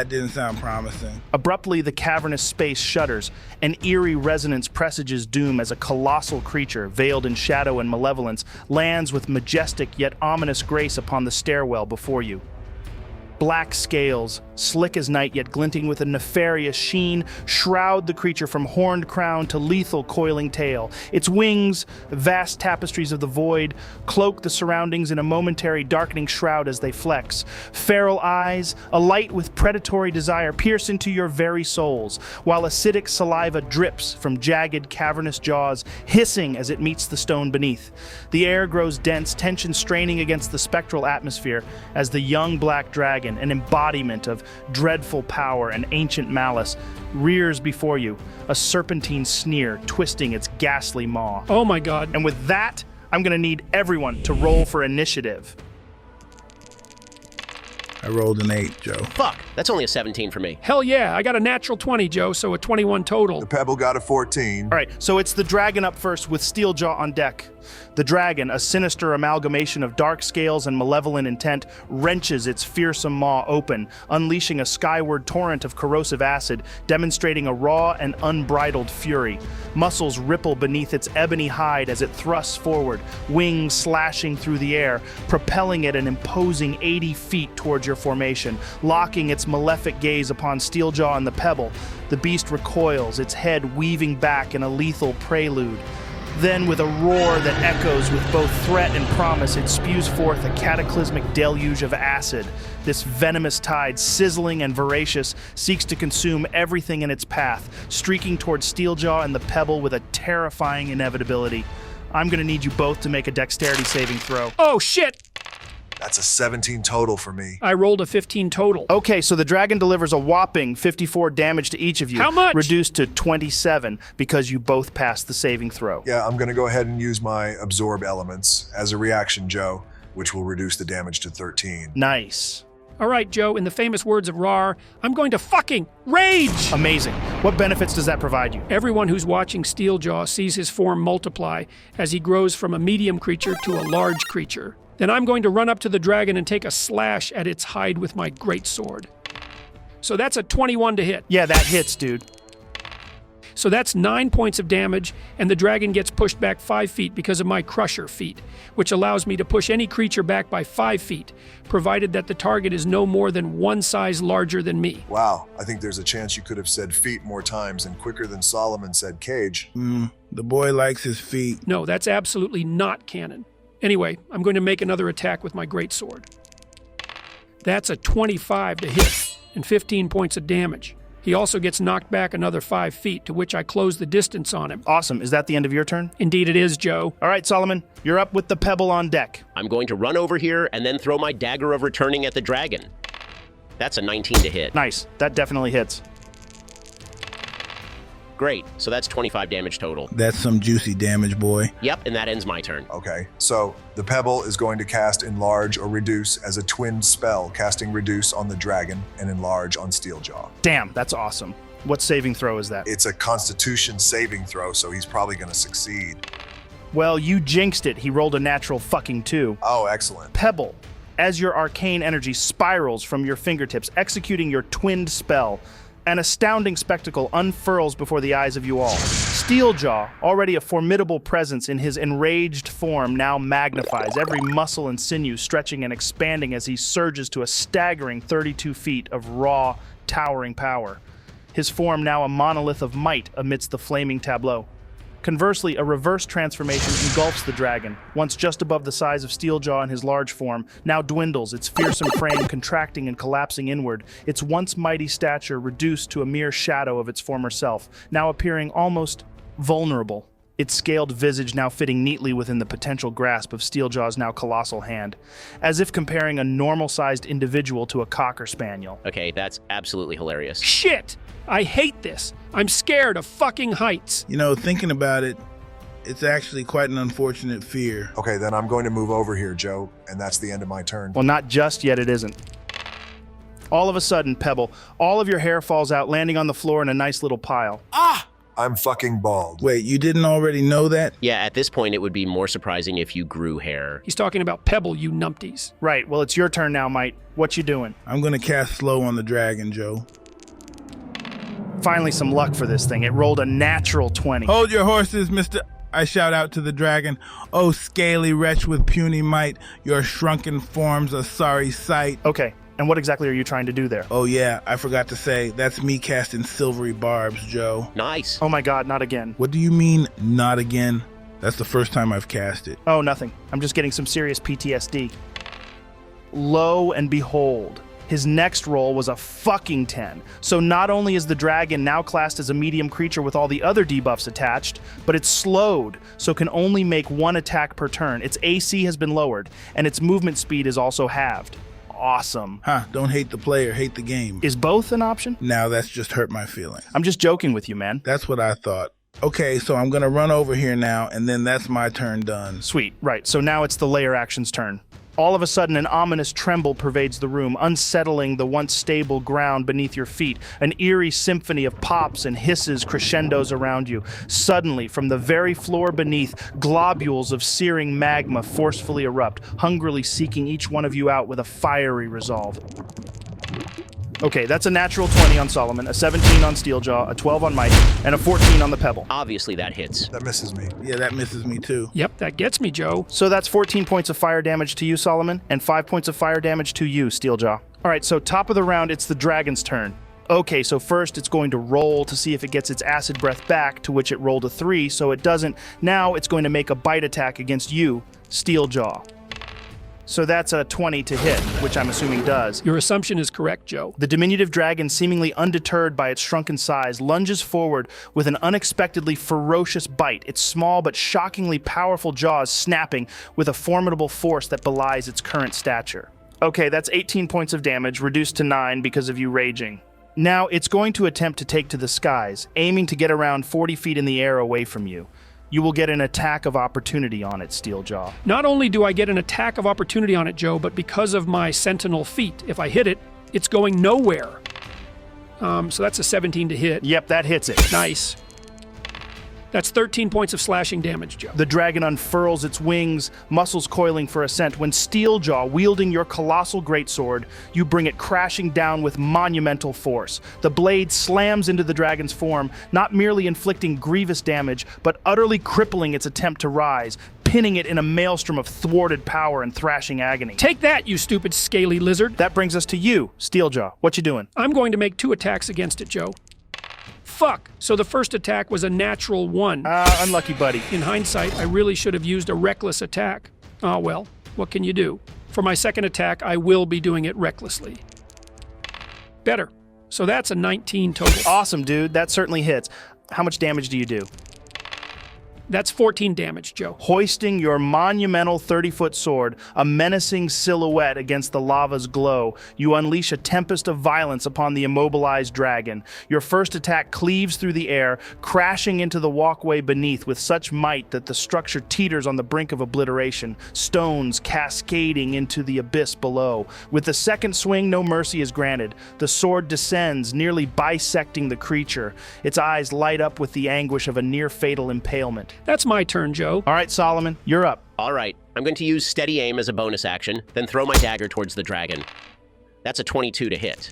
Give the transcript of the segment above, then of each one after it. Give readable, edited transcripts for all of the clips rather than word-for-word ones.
That didn't sound promising. Abruptly, the cavernous space shudders. An eerie resonance presages doom as a colossal creature, veiled in shadow and malevolence, lands with majestic yet ominous grace upon the stairwell before you. Black scales, slick as night yet glinting with a nefarious sheen, shroud the creature from horned crown to lethal coiling tail. Its wings, vast tapestries of the void, cloak the surroundings in a momentary darkening shroud as they flex. Feral eyes, alight with predatory desire, pierce into your very souls, while acidic saliva drips from jagged, cavernous jaws, hissing as it meets the stone beneath. The air grows dense, tension straining against the spectral atmosphere as the young black dragon, an embodiment of dreadful power and ancient malice, rears before you, a serpentine sneer twisting its ghastly maw. Oh my god. And with that, I'm gonna need everyone to roll for initiative. I rolled an 8, Joe. Fuck, that's only a 17 for me. Hell yeah, I got a natural 20, Joe, so a 21 total. The Pebble got a 14. All right, so it's the dragon up first with SteelJaw on deck. The dragon, a sinister amalgamation of dark scales and malevolent intent, wrenches its fearsome maw open, unleashing a skyward torrent of corrosive acid, demonstrating a raw and unbridled fury. Muscles ripple beneath its ebony hide as it thrusts forward, wings slashing through the air, propelling it an imposing 80 feet towards your formation, locking its malefic gaze upon SteelJaw and the Pebble. The beast recoils, its head weaving back in a lethal prelude. Then, with a roar that echoes with both threat and promise, it spews forth a cataclysmic deluge of acid. This venomous tide, sizzling and voracious, seeks to consume everything in its path, streaking towards SteelJaw and the Pebble with a terrifying inevitability. I'm gonna need you both to make a dexterity saving throw. Oh shit! That's a 17 total for me. I rolled a 15 total. Okay, so the dragon delivers a whopping 54 damage to each of you. How much? Reduced to 27 because you both passed the saving throw. Yeah, I'm going to go ahead and use my absorb elements as a reaction, Joe, which will reduce the damage to 13. Nice. All right, Joe, in the famous words of Rar, I'm going to fucking rage! Amazing. What benefits does that provide you? Everyone who's watching SteelJaw sees his form multiply as he grows from a medium creature to a large creature. Then I'm going to run up to the dragon and take a slash at its hide with my greatsword. So that's a 21 to hit. Yeah, that hits, dude. So that's 9 points of damage, and the dragon gets pushed back 5 feet because of my crusher feat, which allows me to push any creature back by 5 feet, provided that the target is no more than one size larger than me. Wow, I think there's a chance you could have said feet more times and quicker than Soloman said cage. The boy likes his feet. No, that's absolutely not canon. Anyway, I'm going to make another attack with my greatsword. That's a 25 to hit and 15 points of damage. He also gets knocked back another 5 feet, to which I close the distance on him. Awesome. Is that the end of your turn? Indeed it is, Joe. All right, Soloman, you're up with the Pebble on deck. I'm going to run over here and then throw my dagger of returning at the dragon. That's a 19 to hit. Nice. That definitely hits. Great, so that's 25 damage total. That's some juicy damage, boy. Yep, and that ends my turn. Okay, so the Pebble is going to cast Enlarge or Reduce as a twinned spell, casting Reduce on the dragon and Enlarge on SteelJaw. Damn, that's awesome. What saving throw is that? It's a Constitution saving throw, so he's probably going to succeed. Well, you jinxed it. He rolled a natural fucking 2. Oh, excellent. Pebble, as your arcane energy spirals from your fingertips, executing your twinned spell, an astounding spectacle unfurls before the eyes of you all. SteelJaw, already a formidable presence in his enraged form, now magnifies, every muscle and sinew stretching and expanding as he surges to a staggering 32 feet of raw, towering power. His form now a monolith of might amidst the flaming tableau. Conversely, a reverse transformation engulfs the dragon, once just above the size of SteelJaw in his large form, now dwindles, its fearsome frame contracting and collapsing inward, its once mighty stature reduced to a mere shadow of its former self, now appearing almost vulnerable, its scaled visage now fitting neatly within the potential grasp of SteelJaw's now colossal hand, as if comparing a normal-sized individual to a cocker spaniel. Okay, that's absolutely hilarious. Shit! I hate this. I'm scared of fucking heights. You know, thinking about it, it's actually quite an unfortunate fear. Okay, then I'm going to move over here, Joe, and that's the end of my turn. Well, not just yet, it isn't. All of a sudden, Pebble, all of your hair falls out, landing on the floor in a nice little pile. I'm fucking bald. Wait, you didn't already know that? Yeah, at this point, it would be more surprising if you grew hair. He's talking about Pebble, you numpties. Right, well, it's your turn now, Mite. What you doing? I'm gonna cast slow on the dragon, Joe. Finally some luck for this thing. It rolled a natural 20. Hold your horses, Mr. I shout out to the dragon. Oh, scaly wretch with puny might, your shrunken form's a sorry sight. Okay, and what exactly are you trying to do there? Oh yeah, I forgot to say, that's me casting silvery barbs, Joe. Nice. Oh my god, not again. What do you mean, not again? That's the first time I've cast it. Oh, nothing. I'm just getting some serious PTSD. Lo and behold, his next roll was a fucking 10. So not only is the dragon now classed as a medium creature with all the other debuffs attached, but it's slowed, so can only make one attack per turn. Its AC has been lowered, and its movement speed is also halved. Awesome. Don't hate the player, hate the game. Is both an option? Now that's just hurt my feelings. I'm just joking with you, man. That's what I thought. Okay, so I'm gonna run over here now, and then that's my turn done. Sweet, right. So now it's the layer action's turn. All of a sudden, an ominous tremble pervades the room, unsettling the once stable ground beneath your feet. An eerie symphony of pops and hisses crescendos around you. Suddenly, from the very floor beneath, globules of searing magma forcefully erupt, hungrily seeking each one of you out with a fiery resolve. Okay, that's a natural 20 on Soloman, a 17 on SteelJaw, a 12 on Mite, and a 14 on the Pebble. Obviously, that hits. That misses me. Yeah, that misses me too. Yep, that gets me, Joe. So that's 14 points of fire damage to you, Soloman, and 5 points of fire damage to you, SteelJaw. All right, so top of the round, it's the dragon's turn. Okay, so first it's going to roll to see if it gets its acid breath back, to which it rolled a 3, so it doesn't. Now it's going to make a bite attack against you, SteelJaw. So that's a 20 to hit, which I'm assuming does. Your assumption is correct, Joe. The diminutive dragon, seemingly undeterred by its shrunken size, lunges forward with an unexpectedly ferocious bite, its small but shockingly powerful jaws snapping with a formidable force that belies its current stature. Okay, that's 18 points of damage, reduced to 9 because of you raging. Now, it's going to attempt to take to the skies, aiming to get around 40 feet in the air away from you. You will get an attack of opportunity on it, SteelJaw. Not only do I get an attack of opportunity on it, Joe, but because of my sentinel feat, if I hit it, it's going nowhere. So that's a 17 to hit. Yep, that hits it. Nice. That's 13 points of slashing damage, Joe. The dragon unfurls its wings, muscles coiling for ascent, when SteelJaw, wielding your colossal greatsword, you bring it crashing down with monumental force. The blade slams into the dragon's form, not merely inflicting grievous damage, but utterly crippling its attempt to rise, pinning it in a maelstrom of thwarted power and thrashing agony. Take that, you stupid scaly lizard. That brings us to you, SteelJaw. What you doing? I'm going to make 2 attacks against it, Joe. Fuck! So the first attack was a natural 1. Unlucky, buddy. In hindsight, I really should have used a reckless attack. Oh well, what can you do? For my second attack, I will be doing it recklessly. Better. So that's a 19 total. Awesome, dude. That certainly hits. How much damage do you do? That's 14 damage, Joe. Hoisting your monumental 30-foot sword, a menacing silhouette against the lava's glow, you unleash a tempest of violence upon the immobilized dragon. Your first attack cleaves through the air, crashing into the walkway beneath with such might that the structure teeters on the brink of obliteration, stones cascading into the abyss below. With the second swing, no mercy is granted. The sword descends, nearly bisecting the creature. Its eyes light up with the anguish of a near-fatal impalement. That's my turn, Joe. All right, Soloman, you're up. All right, I'm going to use steady aim as a bonus action, then throw my dagger towards the dragon. That's a 22 to hit.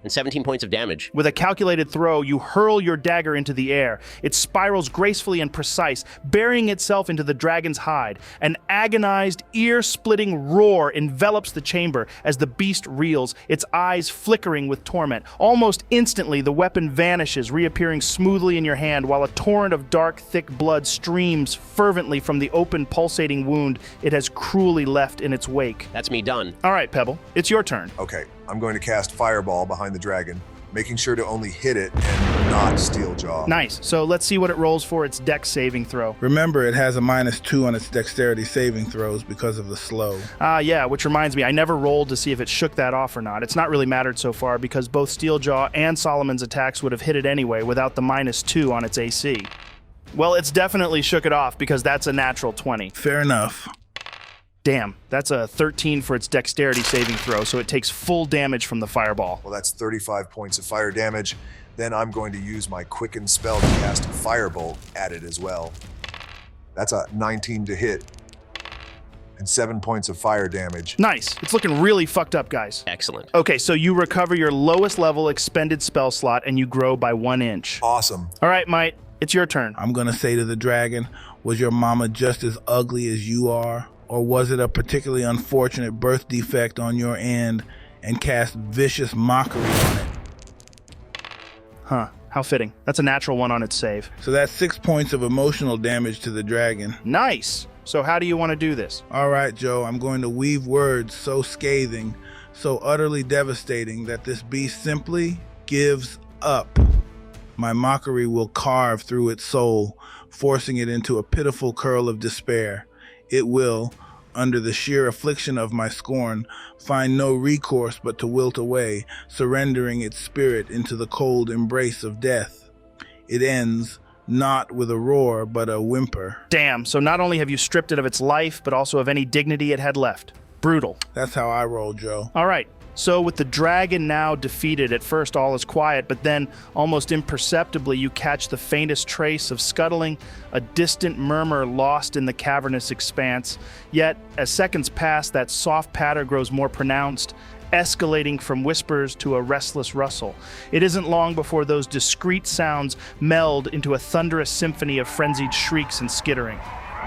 And 17 points of damage. With a calculated throw, you hurl your dagger into the air. It spirals gracefully and precise, burying itself into the dragon's hide. An agonized, ear-splitting roar envelops the chamber as the beast reels, its eyes flickering with torment. Almost instantly, the weapon vanishes, reappearing smoothly in your hand, while a torrent of dark, thick blood streams fervently from the open, pulsating wound it has cruelly left in its wake. That's me done. All right, Pebble, it's your turn. Okay, I'm going to cast Fireball behind the dragon, making sure to only hit it and not SteelJaw. Nice. So let's see what it rolls for its dex saving throw. Remember, it has a -2 on its dexterity saving throws because of the slow. Yeah, which reminds me, I never rolled to see if it shook that off or not. It's not really mattered so far because both SteelJaw and Solomon's attacks would have hit it anyway without the -2 on its AC. Well, it's definitely shook it off because that's a natural 20. Fair enough. Damn, that's a 13 for its dexterity saving throw, so it takes full damage from the fireball. Well, that's 35 points of fire damage. Then I'm going to use my quicken spell to cast Firebolt at it as well. That's a 19 to hit and 7 points of fire damage. Nice. It's looking really fucked up, guys. Excellent. Okay, so you recover your lowest level expended spell slot and you grow by 1 inch. Awesome. All right, Mite, it's your turn. I'm gonna say to the dragon, was your mama just as ugly as you are? Or was it a particularly unfortunate birth defect on your end, and cast vicious mockery on it? Huh, how fitting. That's a natural 1 on its save. So that's 6 points of emotional damage to the dragon. Nice. So how do you want to do this? All right, Joe, I'm going to weave words so scathing, so utterly devastating that this beast simply gives up. My mockery will carve through its soul, forcing it into a pitiful curl of despair. It will, under the sheer affliction of my scorn, find no recourse but to wilt away, surrendering its spirit into the cold embrace of death. It ends not with a roar, but a whimper. Damn, so not only have you stripped it of its life, but also of any dignity it had left. Brutal. That's how I roll, Joe. All right, so with the dragon now defeated, at first all is quiet, but then almost imperceptibly you catch the faintest trace of scuttling, a distant murmur lost in the cavernous expanse. Yet, as seconds pass, that soft patter grows more pronounced, escalating from whispers to a restless rustle. It isn't long before those discrete sounds meld into a thunderous symphony of frenzied shrieks and skittering.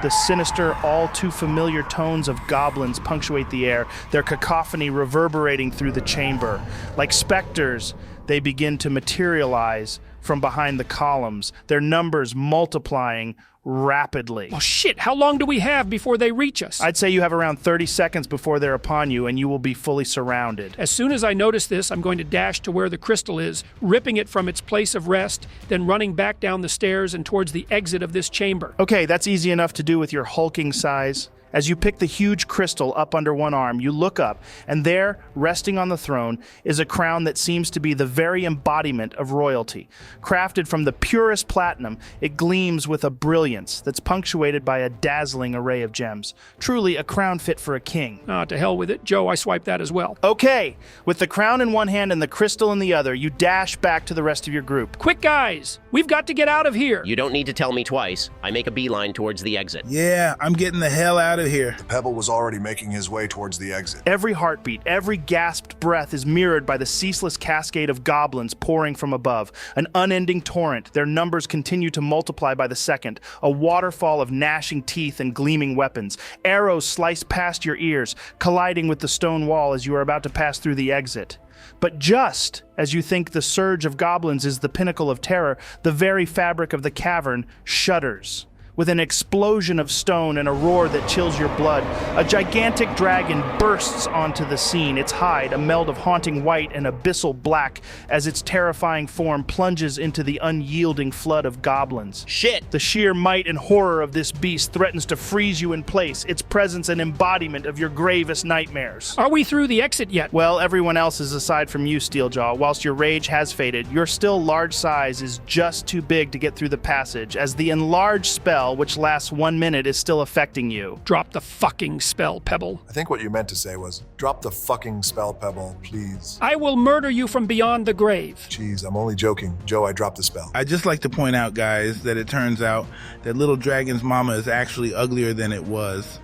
The sinister, all too familiar tones of goblins punctuate the air, their cacophony reverberating through the chamber. Like specters, they begin to materialize from behind the columns, their numbers multiplying rapidly. Well, shit, how long do we have before they reach us? I'd say you have around 30 seconds before they're upon you, and you will be fully surrounded. As soon as I notice this, I'm going to dash to where the crystal is, ripping it from its place of rest, then running back down the stairs and towards the exit of this chamber. Okay, that's easy enough to do with your hulking size. As you pick the huge crystal up under one arm, you look up, and there, resting on the throne, is a crown that seems to be the very embodiment of royalty. Crafted from the purest platinum, it gleams with a brilliance that's punctuated by a dazzling array of gems. Truly a crown fit for a king. Ah, to hell with it. Joe, I swiped that as well. Okay, with the crown in one hand and the crystal in the other, you dash back to the rest of your group. Quick, guys! We've got to get out of here! You don't need to tell me twice. I make a beeline towards the exit. Yeah, I'm getting the hell out of here. Pebble was already making his way towards the exit. Every heartbeat, every gasped breath is mirrored by the ceaseless cascade of goblins pouring from above. An unending torrent, their numbers continue to multiply by the second. A waterfall of gnashing teeth and gleaming weapons. Arrows slice past your ears, colliding with the stone wall as you are about to pass through the exit. But just as you think the surge of goblins is the pinnacle of terror, the very fabric of the cavern shudders. With an explosion of stone and a roar that chills your blood, a gigantic dragon bursts onto the scene, its hide a meld of haunting white and abyssal black as its terrifying form plunges into the unyielding flood of goblins. Shit! The sheer might and horror of this beast threatens to freeze you in place, its presence an embodiment of your gravest nightmares. Are we through the exit yet? Well, everyone else is aside from you, SteelJaw. Whilst your rage has faded, your still large size is just too big to get through the passage, as the enlarge spell, which lasts 1 minute, is still affecting you. Drop the fucking spell, Pebble. I think what you meant to say was, drop the fucking spell, Pebble, please. I will murder you from beyond the grave. Jeez, I'm only joking. Joe, I dropped the spell. I'd just like to point out, guys, that it turns out that little dragon's mama is actually uglier than it was.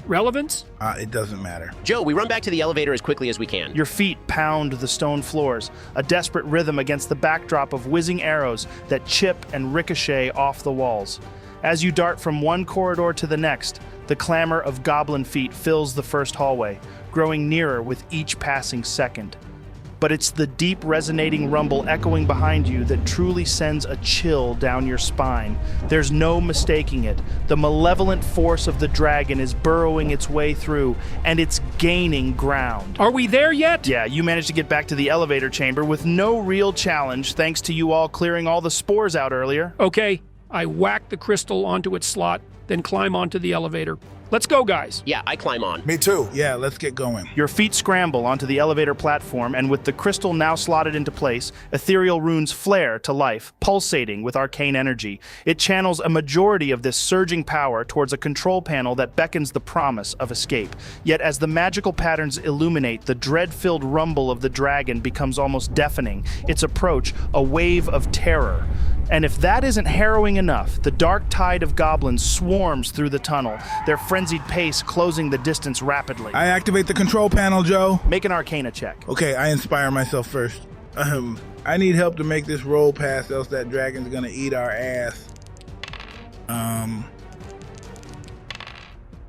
Relevance? It doesn't matter. Joe, we run back to the elevator as quickly as we can. Your feet pound the stone floors, a desperate rhythm against the backdrop of whizzing arrows that chip and ricochet off the walls. As you dart from one corridor to the next, the clamor of goblin feet fills the first hallway, growing nearer with each passing second. But it's the deep resonating rumble echoing behind you that truly sends a chill down your spine. There's no mistaking it. The malevolent force of the dragon is burrowing its way through, and it's gaining ground. Are we there yet? Yeah, you managed to get back to the elevator chamber with no real challenge, thanks to you all clearing all the spores out earlier. Okay, I whack the crystal onto its slot, then climb onto the elevator. Let's go, guys. Yeah, I climb on. Me too. Yeah, let's get going. Your feet scramble onto the elevator platform, and with the crystal now slotted into place, ethereal runes flare to life, pulsating with arcane energy. It channels a majority of this surging power towards a control panel that beckons the promise of escape. Yet as the magical patterns illuminate, the dread-filled rumble of the dragon becomes almost deafening, its approach a wave of terror. And if that isn't harrowing enough, the dark tide of goblins swarms through the tunnel, their frenzied pace closing the distance rapidly. I activate the control panel, Joe. Make an Arcana check. Okay, I inspire myself first. I need help to make this roll pass, else that dragon's gonna eat our ass.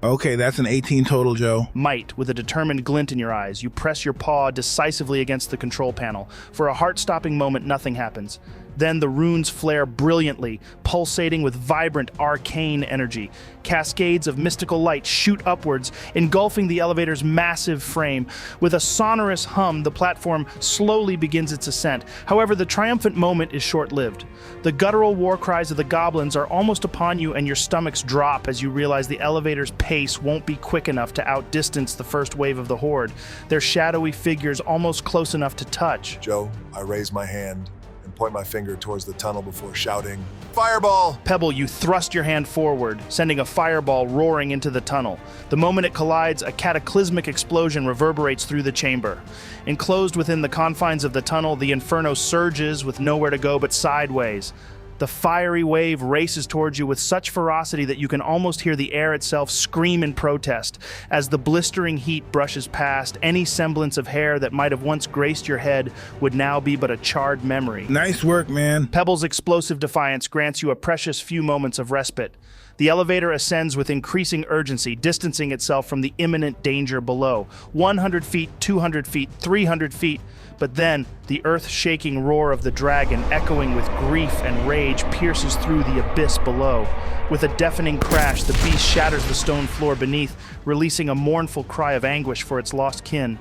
Okay, that's an 18 total, Joe. Mite, with a determined glint in your eyes, you press your paw decisively against the control panel. For a heart-stopping moment, nothing happens. Then the runes flare brilliantly, pulsating with vibrant, arcane energy. Cascades of mystical light shoot upwards, engulfing the elevator's massive frame. With a sonorous hum, the platform slowly begins its ascent. However, the triumphant moment is short-lived. The guttural war cries of the goblins are almost upon you, and your stomachs drop as you realize the elevator's pace won't be quick enough to outdistance the first wave of the horde, their shadowy figures almost close enough to touch. Joe, I raise my hand and point my finger towards the tunnel before shouting, "Fireball!" Pebble, you thrust your hand forward, sending a fireball roaring into the tunnel. The moment it collides, a cataclysmic explosion reverberates through the chamber. Enclosed within the confines of the tunnel, the inferno surges with nowhere to go but sideways. The fiery wave races towards you with such ferocity that you can almost hear the air itself scream in protest. As the blistering heat brushes past, any semblance of hair that might have once graced your head would now be but a charred memory. Nice work, man. Pebble's explosive defiance grants you a precious few moments of respite. The elevator ascends with increasing urgency, distancing itself from the imminent danger below. 100 feet, 200 feet, 300 feet. But then, the earth-shaking roar of the dragon, echoing with grief and rage, pierces through the abyss below. With a deafening crash, the beast shatters the stone floor beneath, releasing a mournful cry of anguish for its lost kin.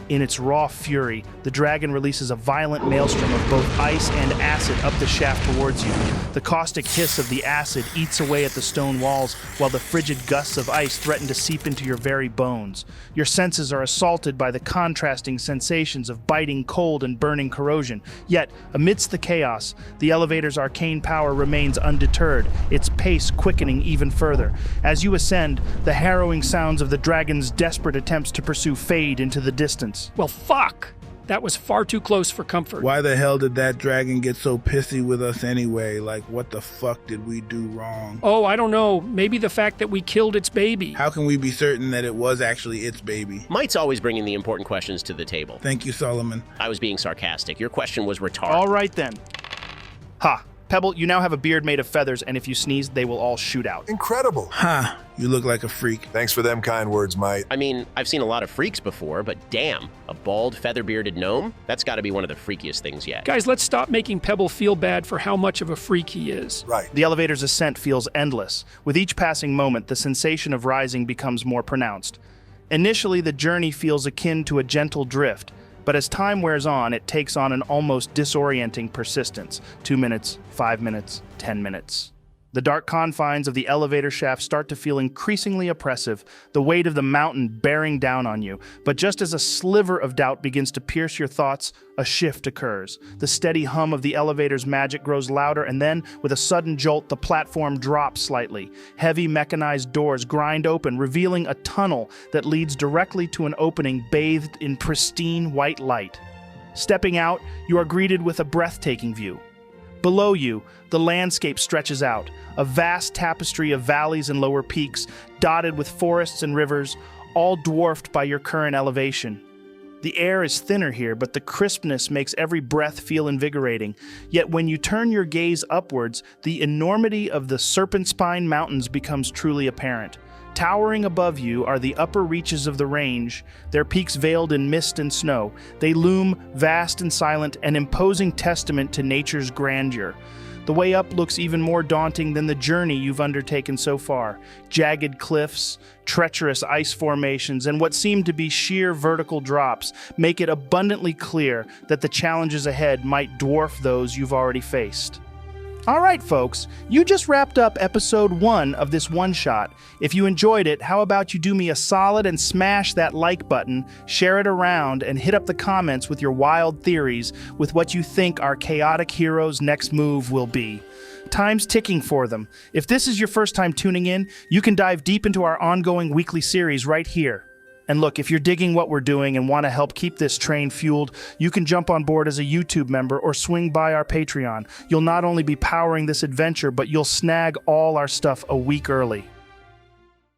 In its raw fury, the dragon releases a violent maelstrom of both ice and acid up the shaft towards you. The caustic hiss of the acid eats away at the stone walls, while the frigid gusts of ice threaten to seep into your very bones. Your senses are assaulted by the contrasting sensations of biting cold and burning corrosion. Yet, amidst the chaos, the elevator's arcane power remains undeterred, its pace quickening even further. As you ascend, the harrowing sounds of the dragon's desperate attempts to pursue fade into the distance. Well, fuck! That was far too close for comfort. Why the hell did that dragon get so pissy with us anyway? Like, what the fuck did we do wrong? Oh, I don't know. Maybe the fact that we killed its baby. How can we be certain that it was actually its baby? Mite's always bringing the important questions to the table. Thank you, Soloman. I was being sarcastic. Your question was retarded. All right then. Ha! Pebble, you now have a beard made of feathers, and if you sneeze, they will all shoot out. Incredible. Ha! You look like a freak. Thanks for them kind words, Mite. I mean, I've seen a lot of freaks before, but damn, a bald, feather-bearded gnome? That's gotta be one of the freakiest things yet. Guys, let's stop making Pebble feel bad for how much of a freak he is. Right. The elevator's ascent feels endless. With each passing moment, the sensation of rising becomes more pronounced. Initially, the journey feels akin to a gentle drift, but as time wears on, it takes on an almost disorienting persistence. 2 minutes, 5 minutes, 10 minutes. The dark confines of the elevator shaft start to feel increasingly oppressive, the weight of the mountain bearing down on you. But just as a sliver of doubt begins to pierce your thoughts, a shift occurs. The steady hum of the elevator's magic grows louder, and then, with a sudden jolt, the platform drops slightly. Heavy mechanized doors grind open, revealing a tunnel that leads directly to an opening bathed in pristine white light. Stepping out, you are greeted with a breathtaking view. Below you, the landscape stretches out, a vast tapestry of valleys and lower peaks, dotted with forests and rivers, all dwarfed by your current elevation. The air is thinner here, but the crispness makes every breath feel invigorating. Yet when you turn your gaze upwards, the enormity of the Serpent Spine Mountains becomes truly apparent. Towering above you are the upper reaches of the range, their peaks veiled in mist and snow. They loom vast and silent, an imposing testament to nature's grandeur. The way up looks even more daunting than the journey you've undertaken so far. Jagged cliffs, treacherous ice formations, and what seem to be sheer vertical drops make it abundantly clear that the challenges ahead might dwarf those you've already faced. All right, folks, you just wrapped up episode 1 of this one-shot. If you enjoyed it, how about you do me a solid and smash that like button, share it around, and hit up the comments with your wild theories with what you think our chaotic hero's next move will be. Time's ticking for them. If this is your first time tuning in, you can dive deep into our ongoing weekly series right here. And look, if you're digging what we're doing and want to help keep this train fueled, you can jump on board as a YouTube member or swing by our Patreon. You'll not only be powering this adventure, but you'll snag all our stuff a week early.